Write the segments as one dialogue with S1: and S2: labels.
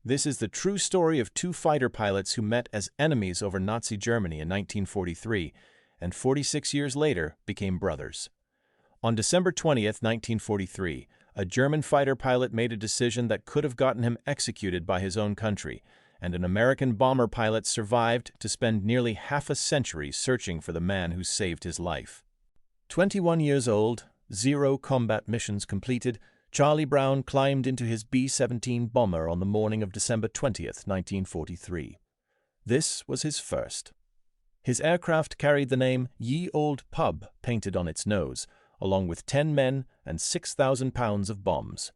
S1: This is the true story of two fighter pilots who met as enemies over Nazi Germany in 1943, and 46 years later became brothers. On December 20th, 1943, a German fighter pilot made a decision that could have gotten him executed by his own country, and an American bomber pilot survived to spend nearly half a century searching for the man who saved his life. 21 years old, 0 combat missions completed, Charlie Brown climbed into his B-17 bomber on the morning of December 20th, 1943. This was his first. His aircraft carried the name Ye Old Pub painted on its nose, along with 10 men and 6,000 pounds of bombs.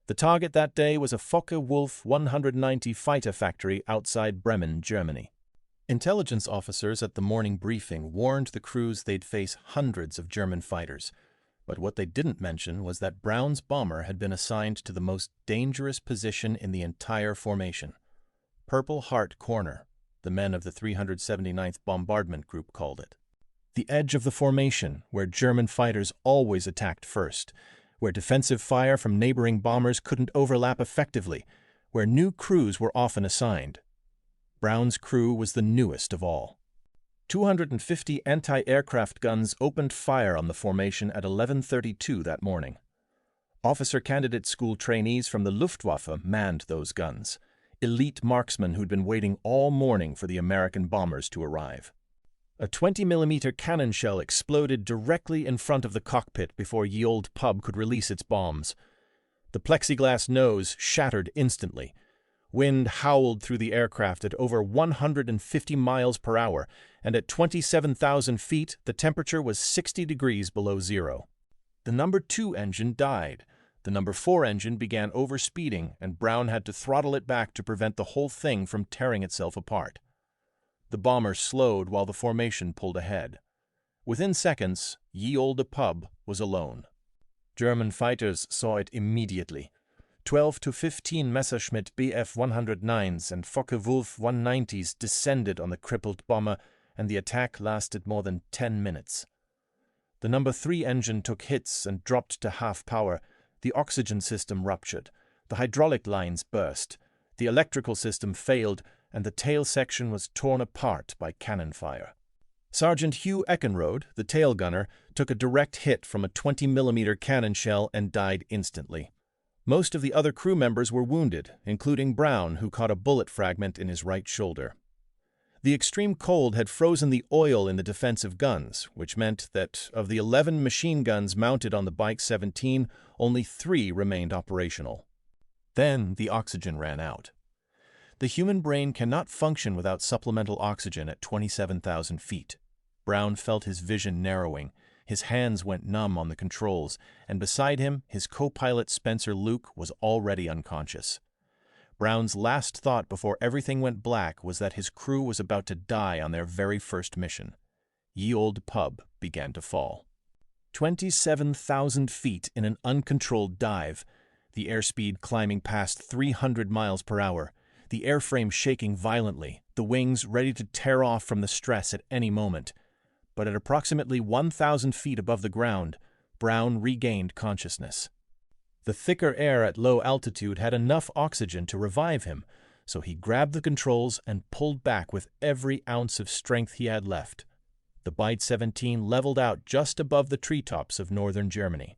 S1: The target that day was a Focke-Wulf 190 fighter factory outside Bremen, Germany. Intelligence officers at the morning briefing warned the crews they'd face hundreds of German fighters. But what they didn't mention was that Brown's bomber had been assigned to the most dangerous position in the entire formation. Purple Heart Corner, the men of the 379th Bombardment Group called it. The edge of the formation, where German fighters always attacked first, where defensive fire from neighboring bombers couldn't overlap effectively, where new crews were often assigned. Brown's crew was the newest of all. 250 anti-aircraft guns opened fire on the formation at 11:32 that morning. Officer candidate school trainees from the Luftwaffe manned those guns, elite marksmen who'd been waiting all morning for the American bombers to arrive. A 20mm cannon shell exploded directly in front of the cockpit before Ye Old Pub could release its bombs. The plexiglass nose shattered instantly. Wind howled through the aircraft at over 150 miles per hour, and at 27,000 feet, the temperature was 60 degrees below zero. The number 2 engine died. The number 4 engine began overspeeding, and Brown had to throttle it back to prevent the whole thing from tearing itself apart. The bomber slowed while the formation pulled ahead. Within seconds, Ye Olde Pub was alone. German fighters saw it immediately. 12 to 15 Messerschmitt Bf 109s and Focke-Wulf 190s descended on the crippled bomber, and the attack lasted more than 10 minutes. The number 3 engine took hits and dropped to half power. The oxygen system ruptured. The hydraulic lines burst. The electrical system failed, and the tail section was torn apart by cannon fire. Sergeant Hugh Eckenrode, the tail gunner, took a direct hit from a 20mm cannon shell and died instantly. Most of the other crew members were wounded, including Brown, who caught a bullet fragment in his right shoulder. The extreme cold had frozen the oil in the defensive guns, which meant that of the 11 machine guns mounted on the Bike 17, only 3 remained operational. Then the oxygen ran out. The human brain cannot function without supplemental oxygen at 27,000 feet. Brown felt his vision narrowing. His hands went numb on the controls, and beside him, his co-pilot Spencer Luke was already unconscious. Brown's last thought before everything went black was that his crew was about to die on their very first mission. Ye Olde Pub began to fall. 27,000 feet in an uncontrolled dive, the airspeed climbing past 300 miles per hour, the airframe shaking violently, the wings ready to tear off from the stress at any moment. But at approximately 1,000 feet above the ground, Brown regained consciousness. The thicker air at low altitude had enough oxygen to revive him, so he grabbed the controls and pulled back with every ounce of strength he had left. The Bite 17 leveled out just above the treetops of northern Germany.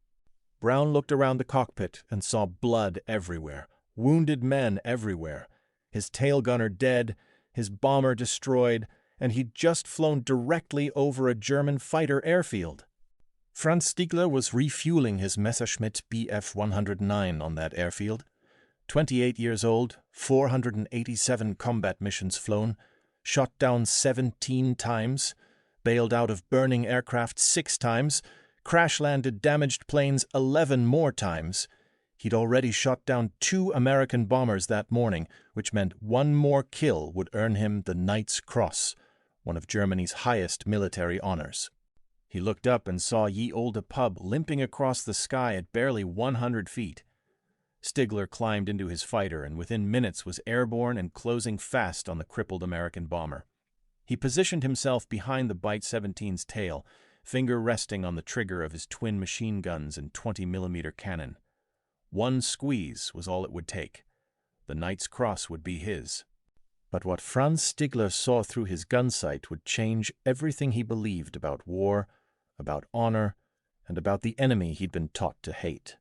S1: Brown looked around the cockpit and saw blood everywhere, wounded men everywhere, his tail gunner dead, his bomber destroyed, and he'd just flown directly over a German fighter airfield. Franz Stiegler was refueling his Messerschmitt Bf 109 on that airfield. 28 years old, 487 combat missions flown, shot down 17 times, bailed out of burning aircraft 6 times, crash-landed damaged planes 11 more times. He'd already shot down 2 American bombers that morning, which meant 1 more kill would earn him the Knight's Cross, one of Germany's highest military honors. He looked up and saw Ye Olde Pub limping across the sky at barely 100 feet. Stigler climbed into his fighter and within minutes was airborne and closing fast on the crippled American bomber. He positioned himself behind the Bite 17's tail, finger resting on the trigger of his twin machine guns and 20mm cannon. One squeeze was all it would take. the Knight's Cross would be his. But what Franz Stigler saw through his gun sight would change everything he believed about war, about honor, and about the enemy he'd been taught to hate.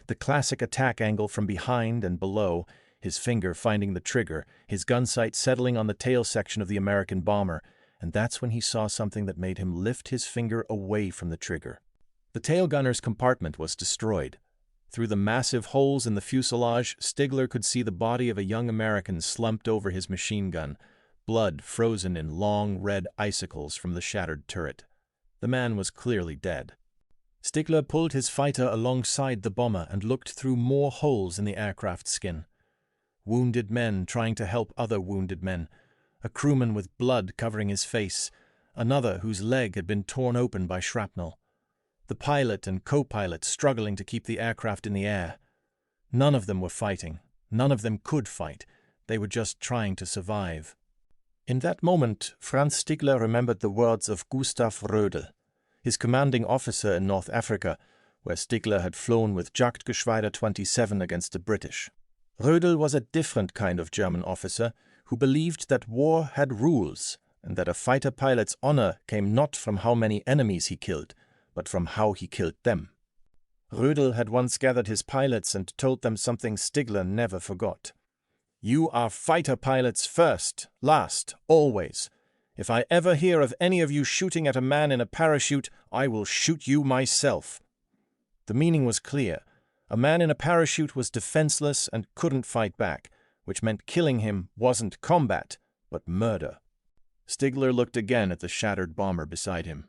S1: The classic attack angle from behind and below, his finger finding the trigger, his gun sight settling on the tail section of the American bomber, and that's when he saw something that made him lift his finger away from the trigger. The tail gunner's compartment was destroyed. Through the massive holes in the fuselage, Stigler could see the body of a young American slumped over his machine gun, blood frozen in long red icicles from the shattered turret. The man was clearly dead. Stigler pulled his fighter alongside the bomber and looked through more holes in the aircraft's skin. Wounded men trying to help other wounded men, a crewman with blood covering his face, another whose leg had been torn open by shrapnel. The pilot and co-pilot struggling to keep the aircraft in the air. None of them were fighting. None of them could fight. They were just trying to survive. In that moment, Franz Stigler remembered the words of Gustav Rödel, his commanding officer in North Africa, where Stigler had flown with Jagdgeschwader 27 against the British. Rödel was a different kind of German officer who believed that war had rules and that a fighter pilot's honor came not from how many enemies he killed, but from how he killed them. Rödel had once gathered his pilots and told them something Stigler never forgot. "You are fighter pilots first, last, always. If I ever hear of any of you shooting at a man in a parachute, I will shoot you myself." The meaning was clear. A man in a parachute was defenseless and couldn't fight back, which meant killing him wasn't combat, but murder. Stigler looked again at the shattered bomber beside him.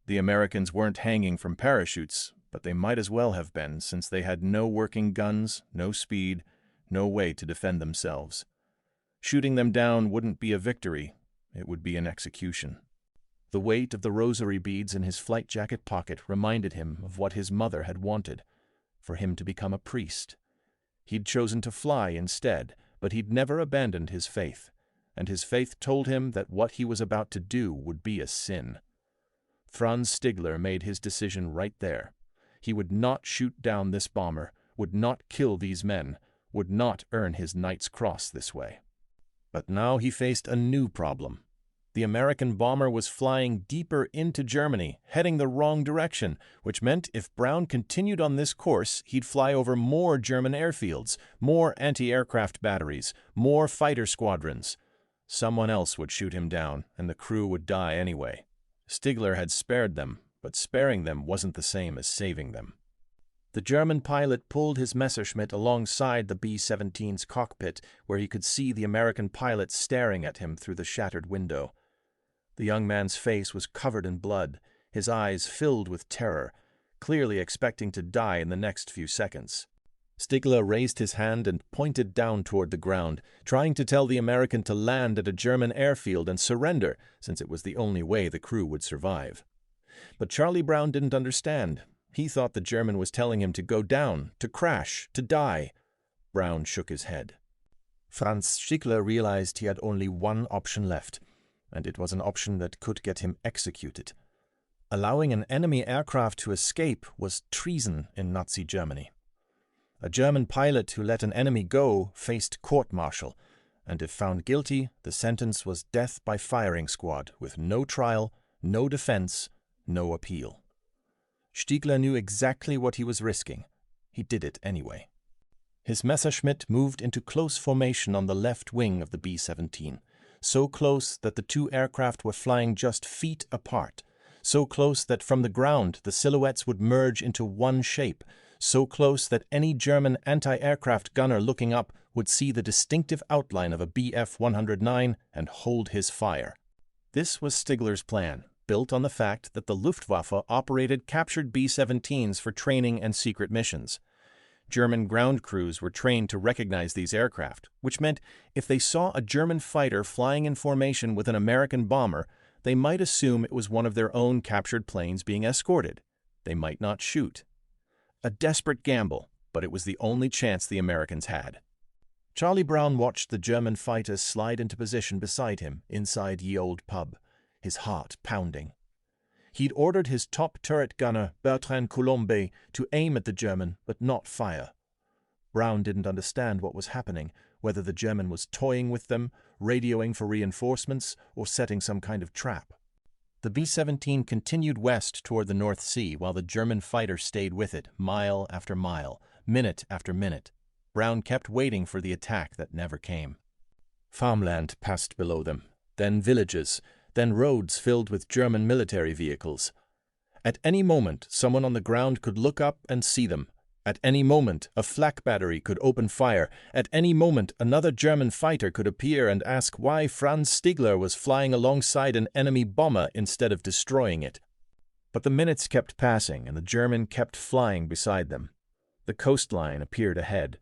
S1: The Americans weren't hanging from parachutes, but they might as well have been, since they had no working guns, no speed, no way to defend themselves. Shooting them down wouldn't be a victory, it would be an execution. The weight of the rosary beads in his flight jacket pocket reminded him of what his mother had wanted, for him to become a priest. He'd chosen to fly instead, but he'd never abandoned his faith, and his faith told him that what he was about to do would be a sin. Franz Stigler made his decision right there. He would not shoot down this bomber, would not kill these men, would not earn his Knight's Cross this way. But now he faced a new problem. The American bomber was flying deeper into Germany, heading the wrong direction, which meant if Brown continued on this course, he'd fly over more German airfields, more anti-aircraft batteries, more fighter squadrons. Someone else would shoot him down, and the crew would die anyway. Stigler had spared them, but sparing them wasn't the same as saving them. The German pilot pulled his Messerschmitt alongside the B-17's cockpit, where he could see the American pilot staring at him through the shattered window. The young man's face was covered in blood, his eyes filled with terror, clearly expecting to die in the next few seconds. Stigler raised his hand and pointed down toward the ground, trying to tell the American to land at a German airfield and surrender, since it was the only way the crew would survive. But Charlie Brown didn't understand. He thought the German was telling him to go down, to crash, to die. Brown shook his head. Franz Stigler realized he had only one option left, and it was an option that could get him executed. Allowing an enemy aircraft to escape was treason in Nazi Germany. A German pilot who let an enemy go faced court-martial, and if found guilty, the sentence was death by firing squad, with no trial, no defense, no appeal. Stigler knew exactly what he was risking. He did it anyway. His Messerschmitt moved into close formation on the left wing of the B-17, so close that the two aircraft were flying just feet apart, so close that from the ground the silhouettes would merge into one shape, so close that any German anti-aircraft gunner looking up would see the distinctive outline of a Bf-109 and hold his fire. This was Stigler's plan, built on the fact that the Luftwaffe operated captured B-17s for training and secret missions. German ground crews were trained to recognize these aircraft, which meant if they saw a German fighter flying in formation with an American bomber, they might assume it was one of their own captured planes being escorted. They might not shoot. A desperate gamble, but it was the only chance the Americans had. Charlie Brown watched the German fighter slide into position beside him inside Ye Olde Pub, his heart pounding. He'd ordered his top turret gunner, Bertrand Coulombet, to aim at the German but not fire. Brown didn't understand what was happening, whether the German was toying with them, radioing for reinforcements, or setting some kind of trap. The B-17 continued west toward the North Sea while the German fighter stayed with it, mile after mile, minute after minute. Brown kept waiting for the attack that never came. Farmland passed below them, then villages, then roads filled with German military vehicles. At any moment, someone on the ground could look up and see them. At any moment, a flak battery could open fire. At any moment, another German fighter could appear and ask why Franz Stigler was flying alongside an enemy bomber instead of destroying it. But the minutes kept passing, and the German kept flying beside them. The coastline appeared ahead.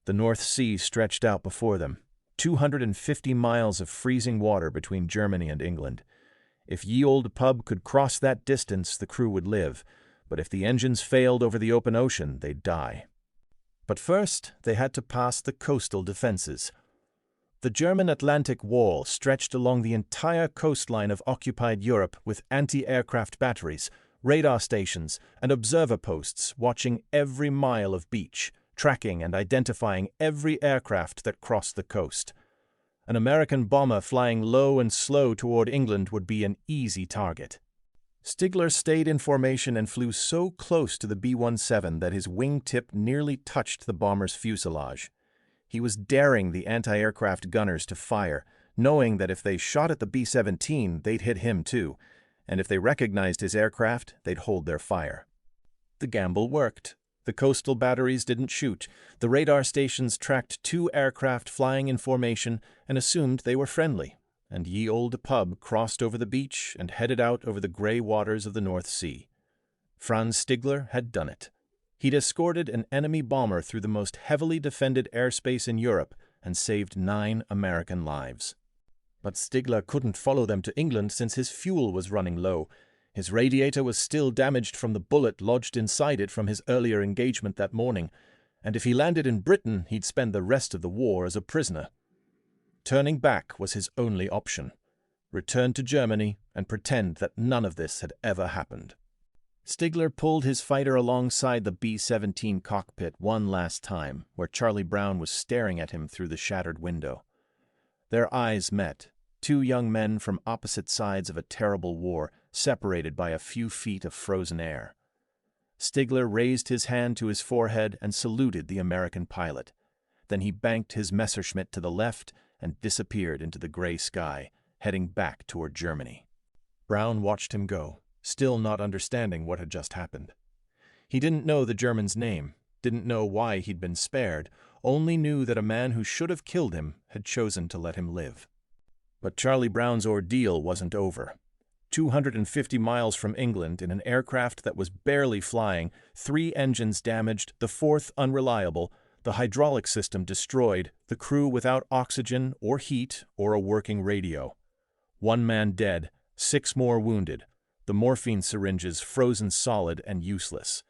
S1: The North Sea stretched out before them, 250 miles of freezing water between Germany and England. If Ye Olde Pub could cross that distance, the crew would live. But if the engines failed over the open ocean, they'd die. But first, they had to pass the coastal defenses. The German Atlantic Wall stretched along the entire coastline of occupied Europe with anti-aircraft batteries, radar stations, and observer posts watching every mile of beach, tracking and identifying every aircraft that crossed the coast. An American bomber flying low and slow toward England would be an easy target. Stigler stayed in formation and flew so close to the B-17 that his wingtip nearly touched the bomber's fuselage. He was daring the anti-aircraft gunners to fire, knowing that if they shot at the B-17, they'd hit him too, and if they recognized his aircraft, they'd hold their fire. The gamble worked. The coastal batteries didn't shoot. The radar stations tracked two aircraft flying in formation and assumed they were friendly. And Ye Olde Pub crossed over the beach and headed out over the gray waters of the North Sea. Franz Stigler had done it. He'd escorted an enemy bomber through the most heavily defended airspace in Europe and saved 9 American lives. But Stigler couldn't follow them to England since his fuel was running low. His radiator was still damaged from the bullet lodged inside it from his earlier engagement that morning, and if he landed in Britain, he'd spend the rest of the war as a prisoner. Turning back was his only option. Return to Germany and pretend that none of this had ever happened. Stigler pulled his fighter alongside the B-17 cockpit one last time, where Charlie Brown was staring at him through the shattered window. Their eyes met, 2 young men from opposite sides of a terrible war, separated by a few feet of frozen air. Stigler raised his hand to his forehead and saluted the American pilot. Then he banked his Messerschmitt to the left and disappeared into the gray sky, heading back toward Germany. Brown watched him go, still not understanding what had just happened. He didn't know the German's name, didn't know why he'd been spared, only knew that a man who should have killed him had chosen to let him live. But Charlie Brown's ordeal wasn't over. 250 miles from England, in an aircraft that was barely flying, 3 engines damaged, the 4th unreliable, the hydraulic system destroyed, the crew without oxygen or heat or a working radio. 1 man dead, 6 more wounded, the morphine syringes frozen solid and useless.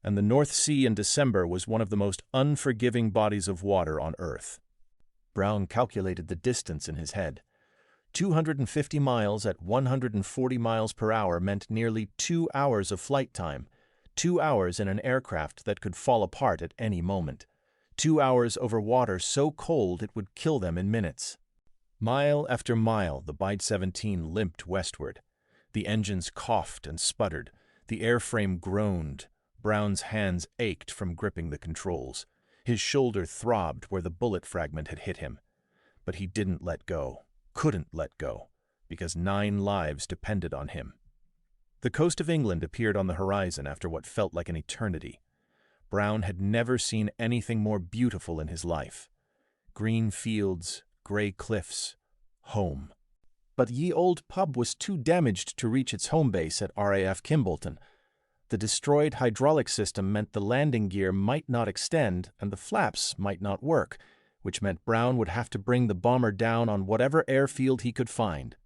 S1: And the North Sea in December was one of the most unforgiving bodies of water on Earth. Brown calculated the distance in his head. 250 miles at 140 miles per hour meant nearly 2 hours of flight time, 2 hours in an aircraft that could fall apart at any moment. 2 hours over water so cold it would kill them in minutes. Mile after mile, the B-17 limped westward. The engines coughed and sputtered. The airframe groaned. Brown's hands ached from gripping the controls. His shoulder throbbed where the bullet fragment had hit him. But he didn't let go, couldn't let go, because 9 lives depended on him. The coast of England appeared on the horizon after what felt like an eternity. Brown had never seen anything more beautiful in his life. Green fields, gray cliffs, home. But Ye Olde Pub was too damaged to reach its home base at RAF Kimbolton. The destroyed hydraulic system meant the landing gear might not extend and the flaps might not work, which meant Brown would have to bring the bomber down on whatever airfield he could find.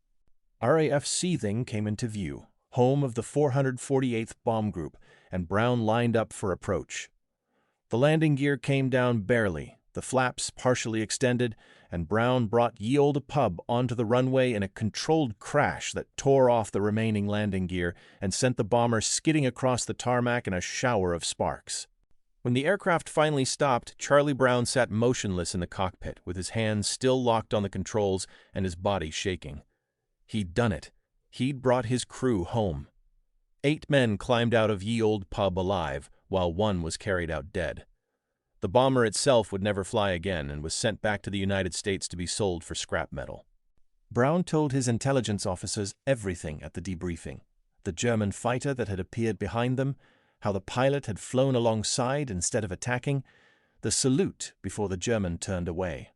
S1: RAF Seething came into view, home of the 448th Bomb Group, and Brown lined up for approach. The landing gear came down barely, the flaps partially extended, and Brown brought Ye Olde Pub onto the runway in a controlled crash that tore off the remaining landing gear and sent the bomber skidding across the tarmac in a shower of sparks. When the aircraft finally stopped, Charlie Brown sat motionless in the cockpit, with his hands still locked on the controls and his body shaking. He'd done it. He'd brought his crew home. 8 men climbed out of Ye Olde Pub alive, while 1 was carried out dead. The bomber itself would never fly again and was sent back to the United States to be sold for scrap metal. Brown told his intelligence officers everything at the debriefing: the German fighter that had appeared behind them, how the pilot had flown alongside instead of attacking, the salute before the German turned away.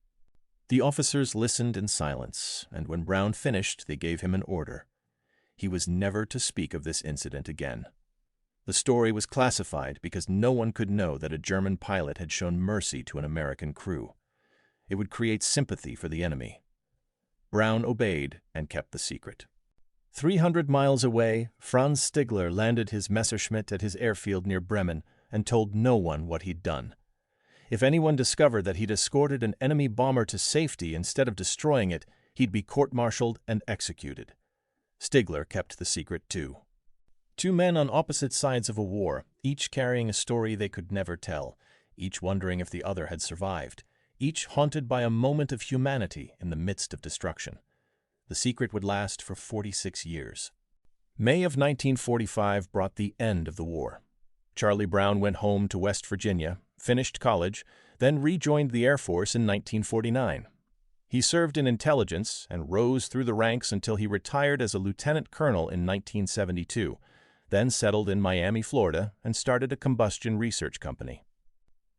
S1: The officers listened in silence, and when Brown finished, they gave him an order. He was never to speak of this incident again. The story was classified because no one could know that a German pilot had shown mercy to an American crew. It would create sympathy for the enemy. Brown obeyed and kept the secret. 300 miles away, Franz Stigler landed his Messerschmitt at his airfield near Bremen and told no one what he'd done. If anyone discovered that he'd escorted an enemy bomber to safety instead of destroying it, he'd be court-martialed and executed. Stigler kept the secret too. 2 men on opposite sides of a war, each carrying a story they could never tell, each wondering if the other had survived, each haunted by a moment of humanity in the midst of destruction. The secret would last for 46 years. May of 1945 brought the end of the war. Charlie Brown went home to West Virginia, finished college, then rejoined the Air Force in 1949. He served in intelligence and rose through the ranks until he retired as a lieutenant colonel in 1972, then settled in Miami, Florida, and started a combustion research company.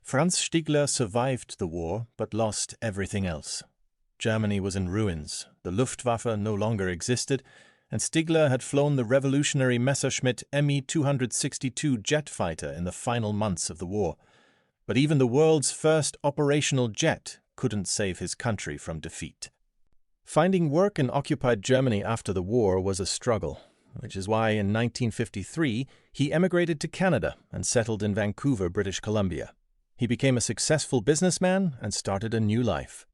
S1: Franz Stigler survived the war, but lost everything else. Germany was in ruins, the Luftwaffe no longer existed, and Stigler had flown the revolutionary Messerschmitt Me-262 jet fighter in the final months of the war. But even the world's first operational jet couldn't save his country from defeat. Finding work in occupied Germany after the war was a struggle, which is why in 1953 he emigrated to Canada and settled in Vancouver, British Columbia. He became a successful businessman and started a new life.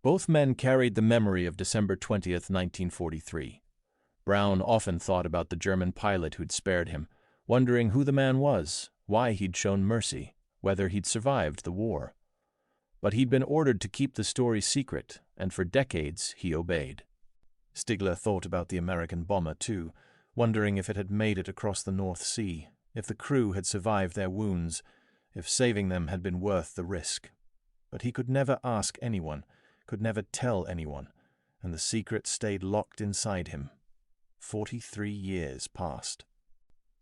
S1: Both men carried the memory of December 20th, 1943. Brown often thought about the German pilot who'd spared him, wondering who the man was, why he'd shown mercy, whether he'd survived the war. But he'd been ordered to keep the story secret, and for decades he obeyed. Stigler thought about the American bomber, too, wondering if it had made it across the North Sea, if the crew had survived their wounds, if saving them had been worth the risk. But he could never ask anyone, could never tell anyone, and the secret stayed locked inside him. 43 years passed.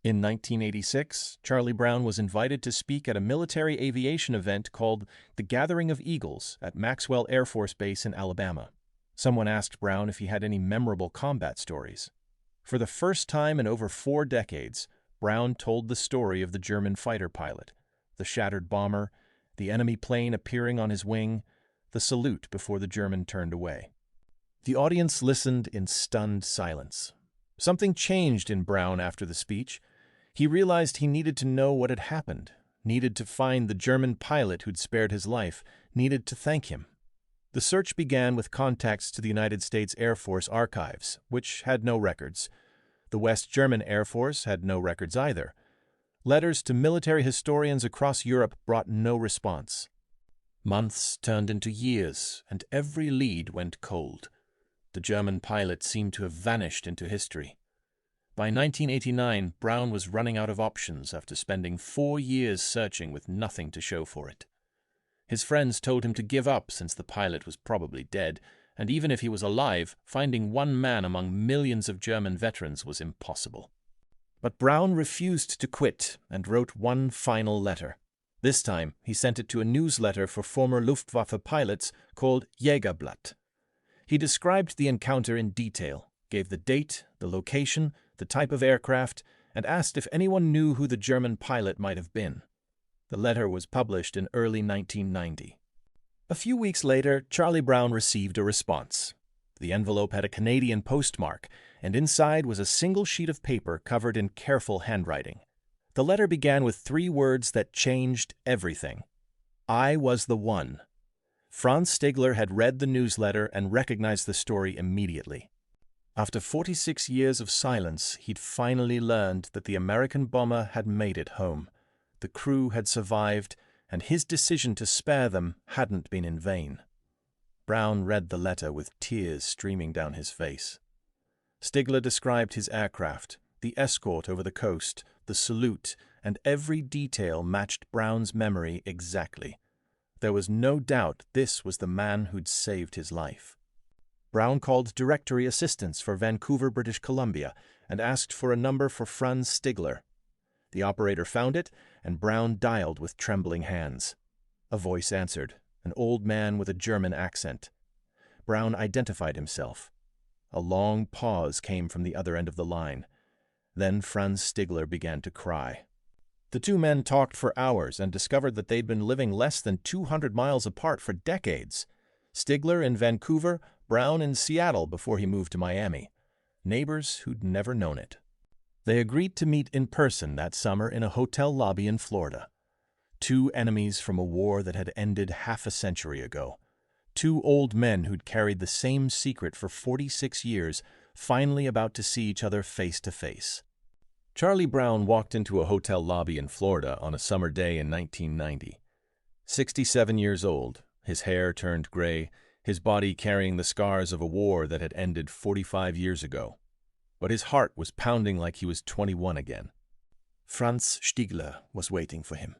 S1: In 1986, Charlie Brown was invited to speak at a military aviation event called The Gathering of Eagles at Maxwell Air Force Base in Alabama. Someone asked Brown if he had any memorable combat stories. For the first time in over 4 decades, Brown told the story of the German fighter pilot, the shattered bomber, the enemy plane appearing on his wing, the salute before the German turned away. The audience listened in stunned silence. Something changed in Brown after the speech. He realized he needed to know what had happened, needed to find the German pilot who'd spared his life, needed to thank him. The search began with contacts to the United States Air Force archives, which had no records. The West German Air Force had no records either. Letters to military historians across Europe brought no response. Months turned into years, and every lead went cold. The German pilot seemed to have vanished into history. By 1989, Brown was running out of options after spending 4 years searching with nothing to show for it. His friends told him to give up since the pilot was probably dead, and even if he was alive, finding one man among millions of German veterans was impossible. But Brown refused to quit and wrote one final letter. This time, he sent it to a newsletter for former Luftwaffe pilots called Jägerblatt. He described the encounter in detail, gave the date, the location, the type of aircraft, and asked if anyone knew who the German pilot might have been. The letter was published in early 1990. A few weeks later, Charlie Brown received a response. The envelope had a Canadian postmark, and inside was a single sheet of paper covered in careful handwriting. The letter began with 3 words that changed everything. I was the one. Franz Stigler had read the newsletter and recognized the story immediately. After 46 years of silence, he'd finally learned that the American bomber had made it home. the crew had survived, and his decision to spare them hadn't been in vain. Brown read the letter with tears streaming down his face. Stigler described his aircraft, the escort over the coast, the salute, and every detail matched Brown's memory exactly. There was no doubt this was the man who'd saved his life. Brown called directory assistance for Vancouver, British Columbia, and asked for a number for Franz Stigler. The operator found it, and Brown dialed with trembling hands. A voice answered, an old man with a German accent. Brown identified himself. A long pause came from the other end of the line. Then Franz Stigler began to cry. The two men talked for hours and discovered that they'd been living less than 200 miles apart for decades. Stigler in Vancouver, Brown in Seattle before he moved to Miami. Neighbors who'd never known it. They agreed to meet in person that summer in a hotel lobby in Florida. Two enemies from a war that had ended half a century ago. Two old men who'd carried the same secret for 46 years, finally about to see each other face to face. Charlie Brown walked into a hotel lobby in Florida on a summer day in 1990. 67 years old, his hair turned gray, his body carrying the scars of a war that had ended 45 years ago. But his heart was pounding like he was 21 again. Franz Stigler was waiting for him.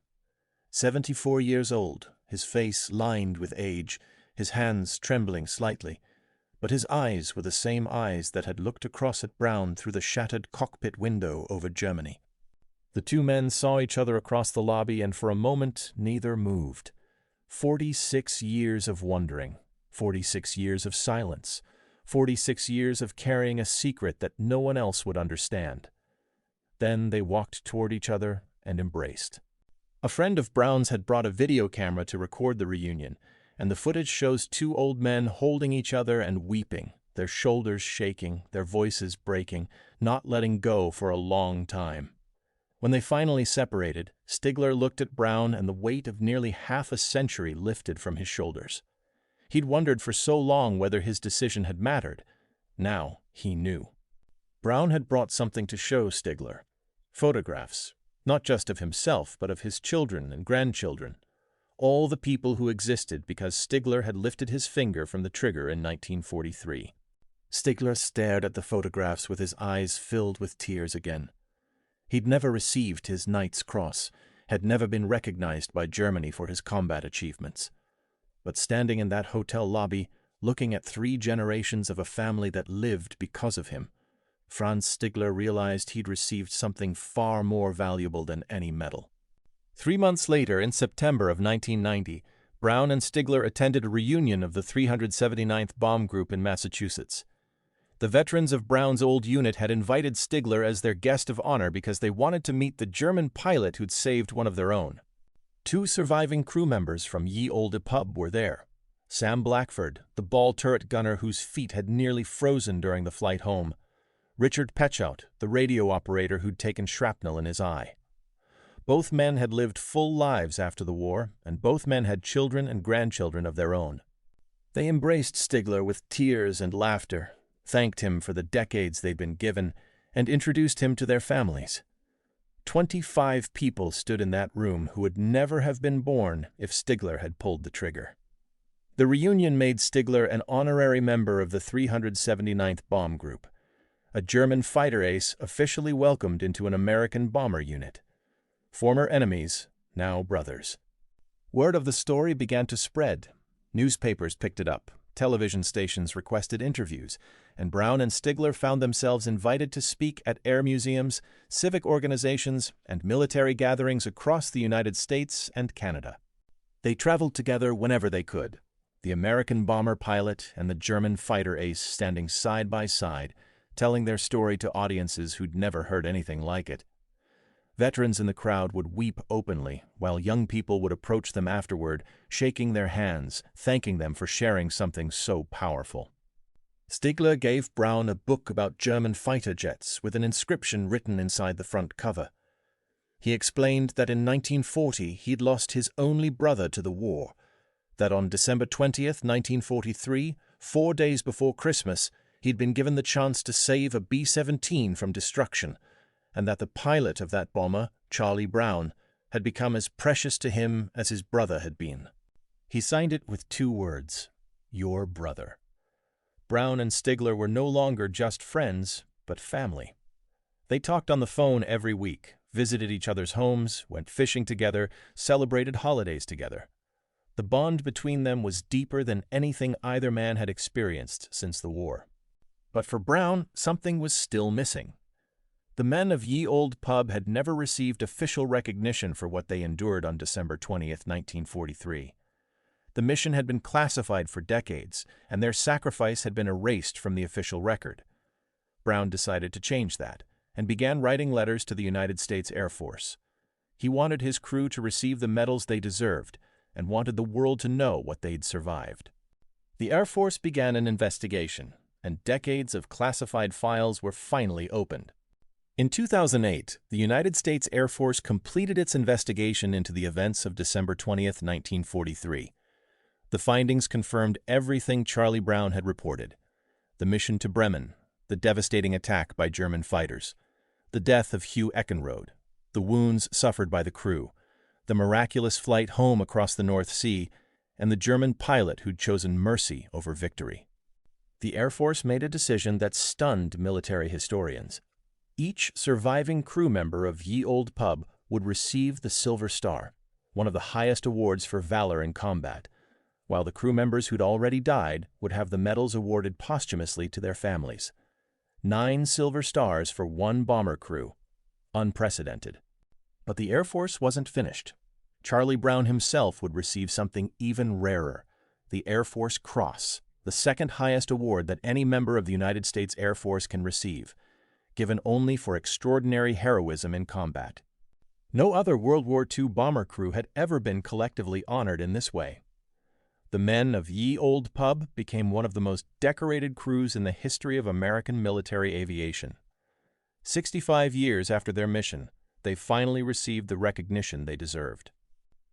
S1: 74 years old, his face lined with age, his hands trembling slightly, but his eyes were the same eyes that had looked across at Brown through the shattered cockpit window over Germany. The two men saw each other across the lobby, and for a moment neither moved. 46 years of wondering, 46 years of silence, 46 years of carrying a secret that no one else would understand. Then they walked toward each other and embraced. A friend of Brown's had brought a video camera to record the reunion, and the footage shows two old men holding each other and weeping, their shoulders shaking, their voices breaking, not letting go for a long time. When they finally separated, Stigler looked at Brown, and the weight of nearly half a century lifted from his shoulders. He'd wondered for so long whether his decision had mattered. Now he knew. Brown had brought something to show Stigler. Photographs, not just of himself, but of his children and grandchildren. All the people who existed because Stigler had lifted his finger from the trigger in 1943. Stigler stared at the photographs with his eyes filled with tears again. He'd never received his Knight's Cross, had never been recognized by Germany for his combat achievements. But standing in that hotel lobby, looking at 3 generations of a family that lived because of him, Franz Stigler realized he'd received something far more valuable than any medal. 3 months later, in September of 1990, Brown and Stigler attended a reunion of the 379th Bomb Group in Massachusetts. The veterans of Brown's old unit had invited Stigler as their guest of honor because they wanted to meet the German pilot who'd saved one of their own. 2 surviving crew members from Ye Olde Pub were there. Sam Blackford, the ball turret gunner whose feet had nearly frozen during the flight home. Richard Pechout, the radio operator who'd taken shrapnel in his eye. Both men had lived full lives after the war, and both men had children and grandchildren of their own. They embraced Stigler with tears and laughter, thanked him for the decades they'd been given, and introduced him to their families. 25 people stood in that room who would never have been born if Stigler had pulled the trigger. The reunion made Stigler an honorary member of the 379th Bomb Group, a German fighter ace officially welcomed into an American bomber unit. Former enemies, now brothers. Word of the story began to spread. Newspapers picked it up, television stations requested interviews, and Brown and Stigler found themselves invited to speak at air museums, civic organizations, and military gatherings across the United States and Canada. They traveled together whenever they could, the American bomber pilot and the German fighter ace standing side by side, telling their story to audiences who'd never heard anything like it. Veterans in the crowd would weep openly, while young people would approach them afterward, shaking their hands, thanking them for sharing something so powerful. Stigler gave Brown a book about German fighter jets with an inscription written inside the front cover. He explained that in 1940 he'd lost his only brother to the war, that on December 20th, 1943, 4 days before Christmas, he'd been given the chance to save a B-17 from destruction, and that the pilot of that bomber, Charlie Brown, had become as precious to him as his brother had been. He signed it with 2 words, "Your brother." Brown and Stigler were no longer just friends, but family. They talked on the phone every week, visited each other's homes, went fishing together, celebrated holidays together. The bond between them was deeper than anything either man had experienced since the war. But for Brown, something was still missing. The men of Ye Olde Pub had never received official recognition for what they endured on December 20th, 1943. The mission had been classified for decades, and their sacrifice had been erased from the official record. Brown decided to change that, and began writing letters to the United States Air Force. He wanted his crew to receive the medals they deserved, and wanted the world to know what they'd survived. The Air Force began an investigation, and decades of classified files were finally opened. In 2008, the United States Air Force completed its investigation into the events of December 20th, 1943. The findings confirmed everything Charlie Brown had reported: the mission to Bremen, the devastating attack by German fighters, the death of Hugh Eckenrode, the wounds suffered by the crew, the miraculous flight home across the North Sea, and the German pilot who'd chosen mercy over victory. The Air Force made a decision that stunned military historians. Each surviving crew member of Ye Olde Pub would receive the Silver Star, one of the highest awards for valor in combat, while the crew members who'd already died would have the medals awarded posthumously to their families. 9 Silver Stars for 1 bomber crew. Unprecedented. But the Air Force wasn't finished. Charlie Brown himself would receive something even rarer: the Air Force Cross, the second highest award that any member of the United States Air Force can receive, given only for extraordinary heroism in combat. No other World War II bomber crew had ever been collectively honored in this way. The men of Ye Olde Pub became one of the most decorated crews in the history of American military aviation. 65 years after their mission, they finally received the recognition they deserved.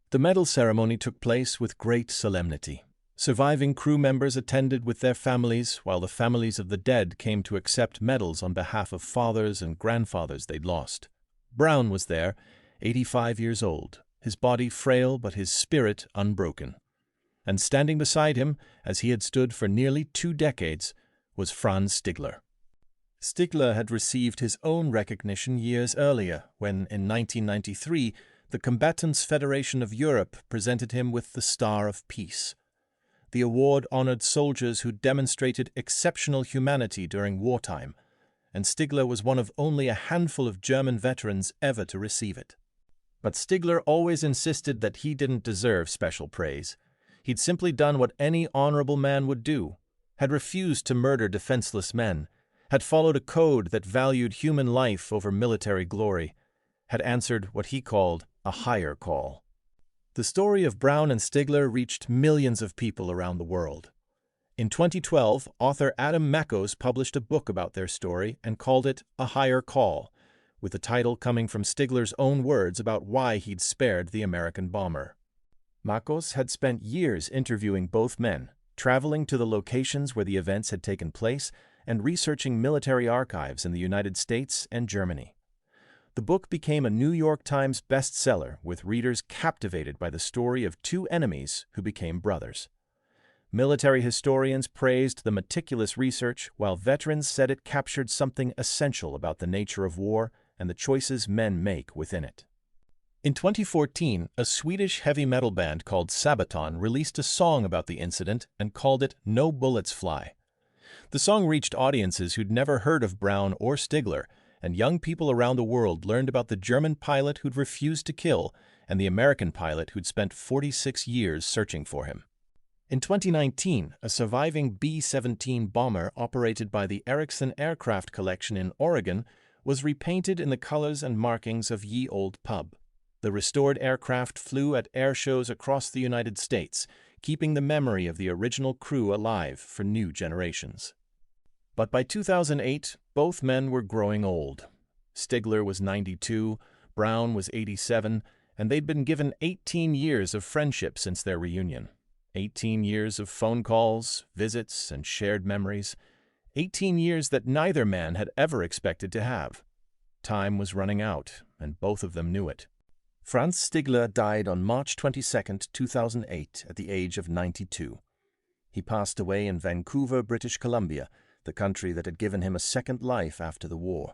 S1: The medal ceremony took place with great solemnity. Surviving crew members attended with their families, while the families of the dead came to accept medals on behalf of fathers and grandfathers they'd lost. Brown was there, 85 years old, his body frail but his spirit unbroken. And standing beside him, as he had stood for nearly 2 decades, was Franz Stigler. Stigler had received his own recognition years earlier, when, in 1993, the Combatants' Federation of Europe presented him with the Star of Peace. The award honored soldiers who demonstrated exceptional humanity during wartime, and Stigler was one of only a handful of German veterans ever to receive it. But Stigler always insisted that he didn't deserve special praise. He'd simply done what any honorable man would do, had refused to murder defenseless men, had followed a code that valued human life over military glory, had answered what he called a higher call. The story of Brown and Stigler reached millions of people around the world. In 2012, author Adam Makos published a book about their story and called it A Higher Call, with the title coming from Stigler's own words about why he'd spared the American bomber. Makos had spent years interviewing both men, traveling to the locations where the events had taken place, and researching military archives in the United States and Germany. The book became a New York Times bestseller, with readers captivated by the story of 2 enemies who became brothers. Military historians praised the meticulous research, while veterans said it captured something essential about the nature of war and the choices men make within it. In 2014, a Swedish heavy metal band called Sabaton released a song about the incident and called it No Bullets Fly. The song reached audiences who'd never heard of Brown or Stigler, and young people around the world learned about the German pilot who'd refused to kill and the American pilot who'd spent 46 years searching for him. In 2019, a surviving B-17 bomber operated by the Erickson Aircraft Collection in Oregon was repainted in the colors and markings of Ye Olde Pub. The restored aircraft flew at air shows across the United States, keeping the memory of the original crew alive for new generations. But by 2008, both men were growing old. Stigler was 92, Brown was 87, and they'd been given 18 years of friendship since their reunion. 18 years of phone calls, visits, and shared memories. 18 years that neither man had ever expected to have. Time was running out, and both of them knew it. Franz Stigler died on March 22, 2008, at the age of 92. He passed away in Vancouver, British Columbia, the country that had given him a second life after the war,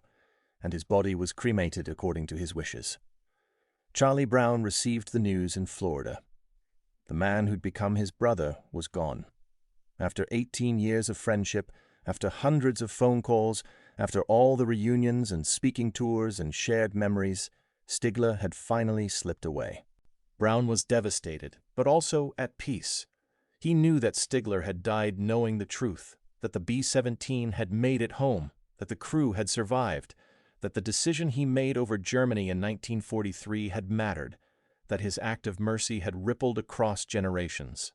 S1: and his body was cremated according to his wishes. Charlie Brown received the news in Florida. The man who'd become his brother was gone. After 18 years of friendship, after hundreds of phone calls, after all the reunions and speaking tours and shared memories, Stigler had finally slipped away. Brown was devastated, but also at peace. He knew that Stigler had died knowing the truth, that the B-17 had made it home, that the crew had survived, that the decision he made over Germany in 1943 had mattered, that his act of mercy had rippled across generations.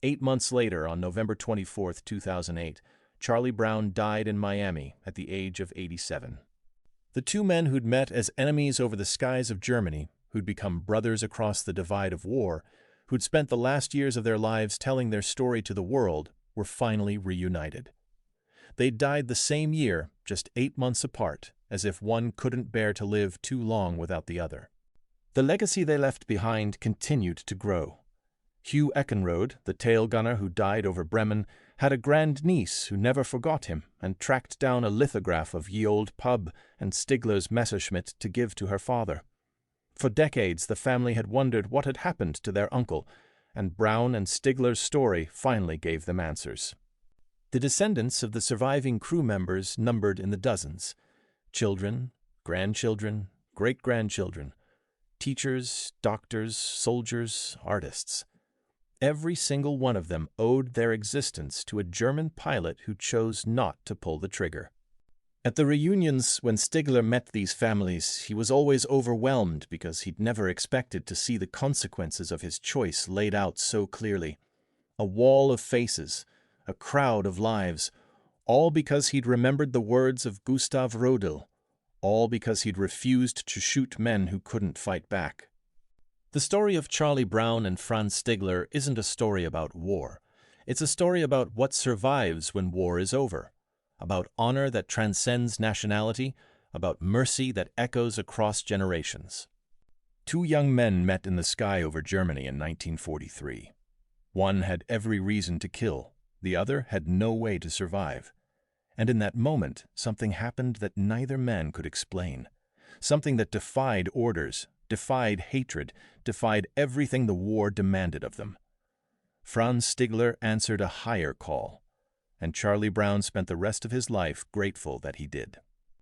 S1: 8 months later, on November 24, 2008, Charlie Brown died in Miami at the age of 87. The two men who'd met as enemies over the skies of Germany, who'd become brothers across the divide of war, who'd spent the last years of their lives telling their story to the world, were finally reunited. They died the same year, just 8 months apart, as if one couldn't bear to live too long without the other. The legacy they left behind continued to grow. Hugh Eckenrode, the tail gunner who died over Bremen, had a grandniece who never forgot him and tracked down a lithograph of Ye Olde Pub and Stigler's Messerschmitt to give to her father. For decades, the family had wondered what had happened to their uncle, and Brown and Stigler's story finally gave them answers. The descendants of the surviving crew members numbered in the dozens. Children, grandchildren, great-grandchildren, teachers, doctors, soldiers, artists. Every single one of them owed their existence to a German pilot who chose not to pull the trigger. At the reunions, when Stigler met these families, he was always overwhelmed because he'd never expected to see the consequences of his choice laid out so clearly. A wall of faces, a crowd of lives, all because he'd remembered the words of Gustav Rodel, all because he'd refused to shoot men who couldn't fight back. The story of Charlie Brown and Franz Stigler isn't a story about war. It's a story about what survives when war is over, about honor that transcends nationality, about mercy that echoes across generations. Two young men met in the sky over Germany in 1943. One had every reason to kill, the other had no way to survive. And in that moment, something happened that neither man could explain, something that defied orders, defied hatred, defied everything the war demanded of them. Franz Stigler answered a higher call, and Charlie Brown spent the rest of his life grateful that he did.